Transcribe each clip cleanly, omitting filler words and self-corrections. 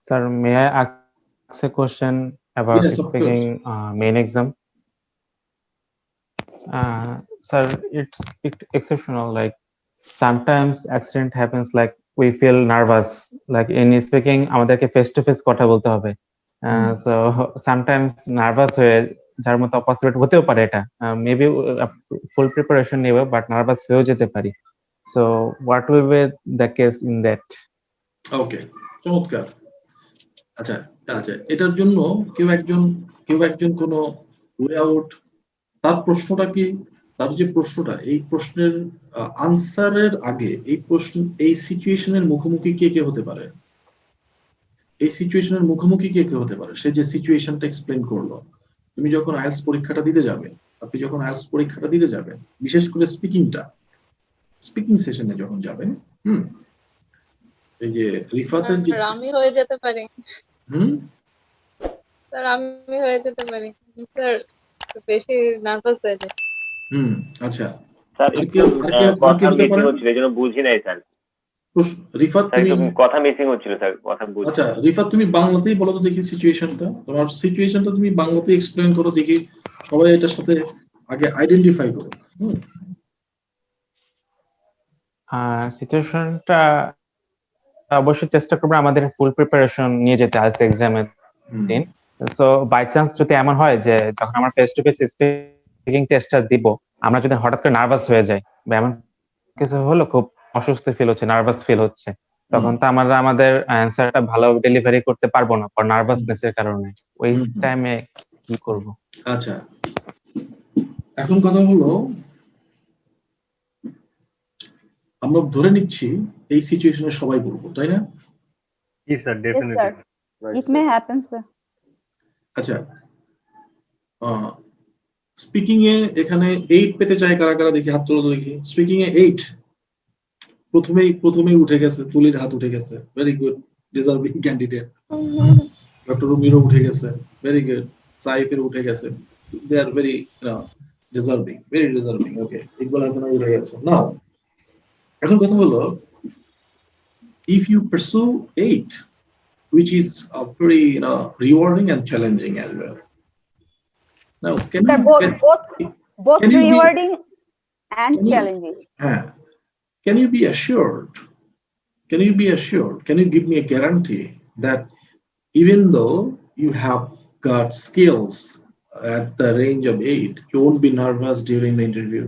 Sir, may I ask a question about Yes, of course. speaking main exam? Sir, it's exceptional. Like sometimes accident happens. Like we feel nervous. Like in speaking, আমাদেরকে face to face কথা বলতে হবে. So sometimes nervous হয়ে যার মতো অপসিবল হতেও পারে এটা। Maybe full preparation নেব, but nervous হয়েও যেতে পারি। So what will be the case in that? ওকে, চমৎকার। আচ্ছা আচ্ছা, এটার জন্য কেউ একজন কোন ওয়ে আউট, তার প্রশ্নটা কি, তার যে প্রশ্নটা, এই প্রশ্নের আনসারের আগে এই সিচুয়েশনের মুখোমুখি কে কে হতে পারে? এই সিচুয়েশনের মুখোমুখি কে কে হতে পারে? সে যে সিচুয়েশনটা এক্সপ্লেন করলো, তুমি যখন আইএলটিএস পরীক্ষাটা দিতে যাবে, বিশেষ করে স্পিকিং সেশনে যখন যাবেন, এই যে রিফাতের যে আমি হয়ে যেতে পারি। হুম স্যার আমি হয়ে যেতে পারি স্যার, বেশি নার্ভাস হয়ে যায়। আচ্ছা স্যার কথা মিসিং হচ্ছিল, এজন্য বুঝি নাই স্যার। রিফাত তুমি কথা মিসিং হচ্ছিল স্যার, কথা বুঝি। আচ্ছা রিফাত, তুমি বাংলাতেই বলো তো দেখি সিচুয়েশনটা, তোমার সিচুয়েশনটা তুমি বাংলাতেই এক্সপ্লেইন করো দেখি, সবাই এটার সাথে আগে আইডেন্টিফাই করো। সিচুয়েশনটা অবশ্যই চেষ্টা করবো আমাদের ফুল প্রিপারেশন নিয়ে যেতে আইএলটিএস এক্সামের দিন। সো বাই চান্স যদি এমন হয় যে যখন আমরা ফেস টু ফেস স্পিকিং টেস্টটা দিব, আমরা যদি হঠাৎ করে নার্ভাস হয়ে যাই বা এমন কিছু হলো, খুব অসুস্থ ফিল হচ্ছে, নার্ভাস ফিল হচ্ছে, তখন তো আমরা আমাদের অ্যান্সারটা ভালো ডেলিভারি করতে পারবো না ফর নার্ভাসনেস এর কারণে। ওই টাইমে কি করব? আচ্ছা, এখন কথা হলো, আমরা ধরে নিচ্ছি এই সিচুয়েশনে সবাই বলবো, তাই না? Yes sir, definitely. Yes, sir. It may happen, sir. আচ্ছা, স্পিকিং এ এখানে 8 পেতে চাই কারা কারা, দেখি হাত তোলো দেখি। স্পিকিং এ 8 প্রথমেই উঠে গেছে, তুলির হাত উঠে গেছে, very good, deserving candidate. Doctor রুমিরও উঠে গেছে, ভেরি গুড। সাইফের উঠে গেছে, they are very deserving. Okay, Iqbal হাসানের উঠে গেছে। নাও এখন কথা হলো, if you pursue 8, which is very rewarding and challenging as well. Now, both rewarding and challenging. Can you be assured? Can you give me a guarantee that even though you have got skills at the range of 8, you won't be nervous during the interview?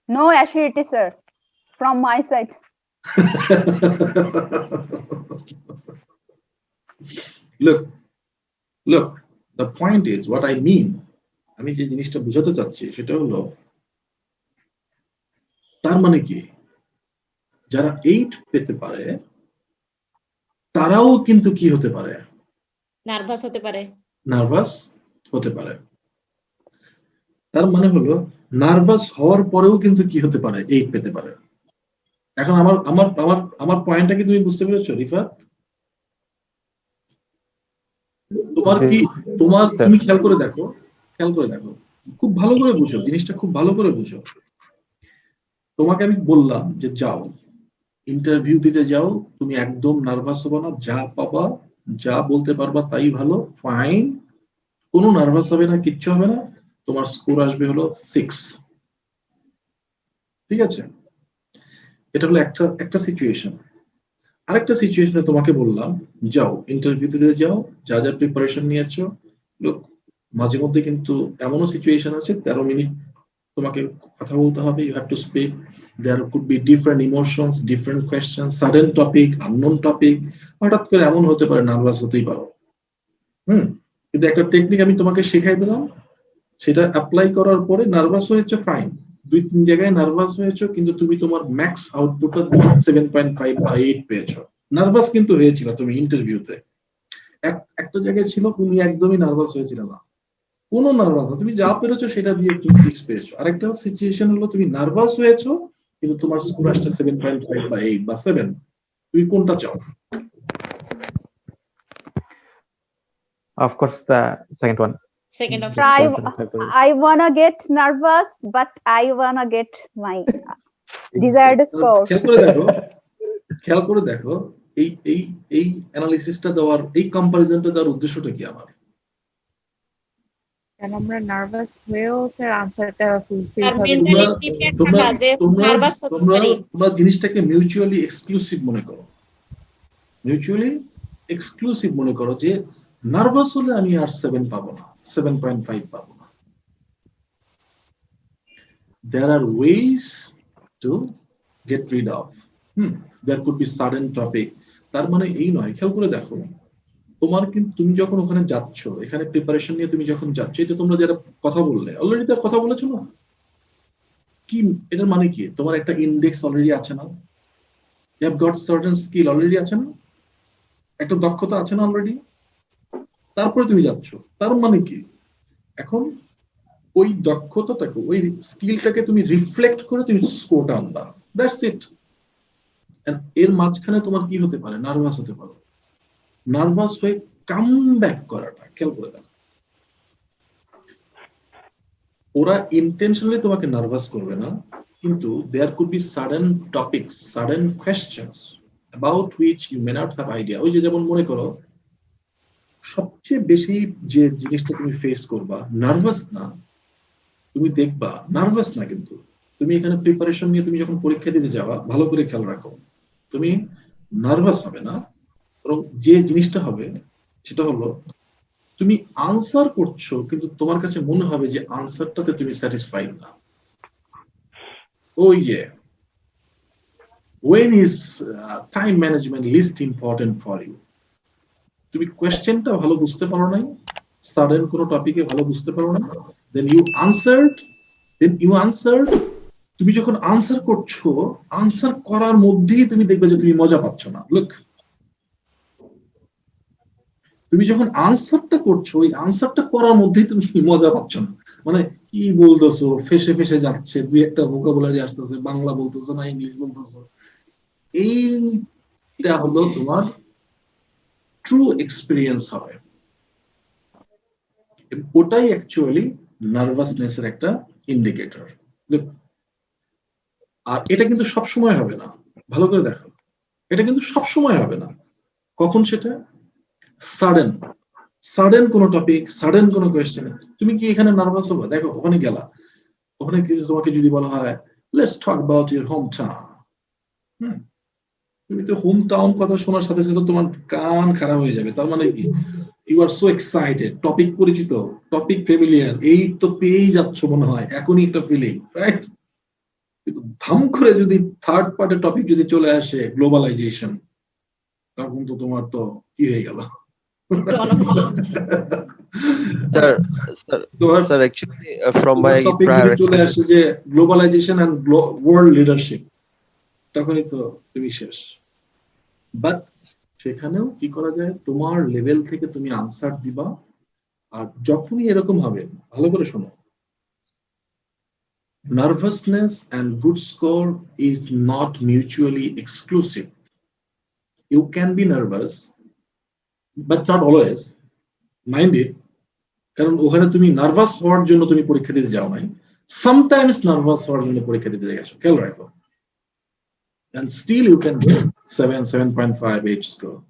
No assurity, sir, from my side. Look, the point is, what I mean, আমি যে জিনিসটা বুঝাতে চাচ্ছি সেটা হলো, তার মানে কি, যারা 8 পেতে পারে তারাও কিন্তু কি হতে পারে? নার্ভাস হতে পারে। তার মানে হলো, নার্ভাস হওয়ার পরেও কিন্তু কি হতে পারে? 8 পেতে পারে। এখন আমার পয়েন্টটা কি তুমি বুঝতে পেরেছো রিফাত? তুমি খেয়াল করে দেখো, খুব ভালো করে বুঝো জিনিসটা, খুব ভালো করে বুঝো। তোমাকে আমি বললাম যে যাও ইন্টারভিউ দিতে যাও, তুমি একদম নার্ভাস হবে না, যা পাবা যা বলতে পারবা তাই ভালো, ফাইন, কোনো নার্ভাস হবে না, কিচ্ছু হবে না, তোমার স্কোর আসবে হলো 6। ঠিক আছে, এটা হলো একটা সিচুয়েশন। আরেকটা সিচুয়েশনে তোমাকে বললাম যাও ইন্টারভিউ দিতে যাও, যা যা প্রিপারেশন নিয়েছো। লোক মাঝে মধ্যে কিন্তু এমনও সিচুয়েশন আছে 13 মিনিট তোমাকে কথা বলতে হবে, you have to speak, there could be different emotions, different question, sudden topic, unknown topic, হঠাৎ করে এমন হতে পারে নার্ভাস হতেই পারো। কিন্তু একটা টেকনিক আমি তোমাকে শেখাই দিলাম, সেটা অ্যাপ্লাই করার পরে নার্ভাস হয়েছে, ফাইন, 2-3 জায়গায় নার্ভাস হয়েছো, কিন্তু তুমি তোমার ম্যাক্স আউটপুটটা 7.5 বা 8 পেয়েছো। নার্ভাস কিন্তু হয়েছিল তুমি ইন্টারভিউতে, একটা জায়গায় ছিল তুমি একদমই নার্ভাস হয়েছিল না, কোনো নার্ভাস না, তুমি যা পেরেছো সেটা দিয়ে তুমি 6 পেয়েছো। আরেকটা সিচুয়েশন হলো তুমি নার্ভাস হয়েছো কিন্তু তোমার স্কোর আসছে 7.5 বা 8 বা 7, তুমি কোনটা চাও? Of course, the second one. Second option. I wanna get nervous, but I wanna get my desired score. খেয়াল করে দেখো, এই এই এই অ্যানালিসিসটা দেওয়ার, এই কম্পারিজনটা দেওয়ার উদ্দেশ্যটা কি আমার? কারণ আমরা নার্ভাস হয়েও স্যার আনসারটা ফুলফিল আর ভাবে mentally prepared থাকা যে নার্ভাস হতে পারি। তোমরা জিনিসটাকে মিউচুয়ালি এক্সক্লুসিভ মনে করো, মিউচুয়ালি এক্সক্লুসিভ মনে করো যে নার্ভাস হলে আমি আর 7 পাবো না, 7.5 পাবো না। There are ways to get rid of. There could be sudden topic. তার মানে এই নয়, খেয়াল করে দেখো, তোমার কিন্তু তুমি যখন ওখানে যাচ্ছ, এখানে প্রিপারেশন নিয়ে তুমি যখন যাচ্ছ, এই যে তোমরা যারা কথা বললে, অলরেডি তার কথা বলেছো না? কি এটার মানে কি? তোমার একটা ইন্ডেক্স অলরেডি আছে না? You have got certain skill already আছে না? একটা দক্ষতা আছে না অলরেডি? তারপরে তুমি যাচ্ছ, তার মানে কি? এখন ওই দক্ষতাটাকে, ওই স্কিলটাকে তুমি রিফ্লেক্ট করে তুমি স্কোরটা আনবা, দ্যাটস ইট। এর মাঝখানে তোমার কি হতে পারে? নার্ভাস হতে পারো। নার্ভাস হয়ে কাম ব্যাক করাটা খেয়াল করে দেখো। ওরা ইন্টেনশনালি তোমাকে নার্ভাস করবে না, কিন্তু there could be sudden topics, sudden questions about which you may not have idea. ওই যে যেমন মনে করো, সবচেয়ে বেশি যে জিনিসটা তুমি ফেস করবা, নার্ভাস না, তুমি দেখবা নার্ভাস না, কিন্তু তুমি এখানে প্রিপারেশন নিয়ে তুমি যখন পরীক্ষা দিতে যাবা, ভালো করে খেয়াল রাখো, তুমি নার্ভাস হবে না, বরং যে জিনিসটা হবে সেটা হলো তুমি আনসার করছো, কিন্তু তোমার কাছে মনে হবে যে আনসারটাতে তুমি স্যাটিসফাইড না। ওই যে when is time management least important for you? তুমি কোয়েশ্চেনটা ভালো বুঝতে পারো নাই, সাডেন কোনো টপিকে ভালো বুঝতে পারো না, then you answered, তুমি যখন আনসার করছো, আনসার করার মধ্যেই তুমি দেখবে যে তুমি মজা পাচ্ছ না। লুক, তুমি যখন আনসারটা করছো, ওই আনসারটা করার মধ্যেই তুমি মজা পাচ্ছ না, মানে কি বলতেছো, ফেসে ফেসে যাচ্ছে, দুই একটা ভোকাবুলারি আসতেছে, বাংলা বলতেছো না ইংলিশ বলতেছো। এইটা হলো তোমার ট্রু এক্সপিরিয়েন্স হবে, ওটাই অ্যাকচুয়ালি নার্ভাসনেসের একটা ইন্ডিকেটর। আর এটা কিন্তু সব সময় হবে না, ভালো করে দেখো, এটা কিন্তু সব সময় হবে না। কখন সেটা? সাডেন কোনো টপিক, সাডেন কোনো কোয়েশ্চেন, তুমি কি এখানে নার্ভাস হবে? দেখো ওখানে গেলা, ওখানে তোমাকে যদি বলা হয় let's talk about your home town, তুমি তো হোম টাউন কথা শোনার সাথে সাথে তোমার কান খারাপ হয়ে যাবে। তার মানে কি? You are so excited, topic পরিচিত, টপিক ফ্যামিলিয়ার, এই তো পেয়েই যাচ্ছ মনে হয়, এখনই একটা ফিলিং, রাইট? কিন্তু ধাম করে যদি থার্ড পার্টের টপিক যদি চলে আসে, গ্লোবালাইজেশন, তখন তো তোমার তো কি হয়ে গেল? Sir, actually, from my prior চলে আসে যে গ্লোবালাইজেশন এন্ড ওয়ার্ল্ড লিডারশিপ, তখনই তো তুমি শেষ। বাট সেখানেও কি করা যায়, তোমার লেভেল থেকে তুমি আনসার দিবা। আর যখনই এরকম হবে, ভালো করে শোনো, nervousness and good score is not mutually exclusive. You can be nervous but not always, mind it. কারণ ওখানে তুমি নার্ভাস হওয়ার জন্য তুমি পরীক্ষা দিতে যাও নাই, সামটাইমস নার্ভাস হওয়ার জন্য পরীক্ষা দিতে গেছো, খেয়াল রাখো। And still you can get 7, 7.5, 8 score.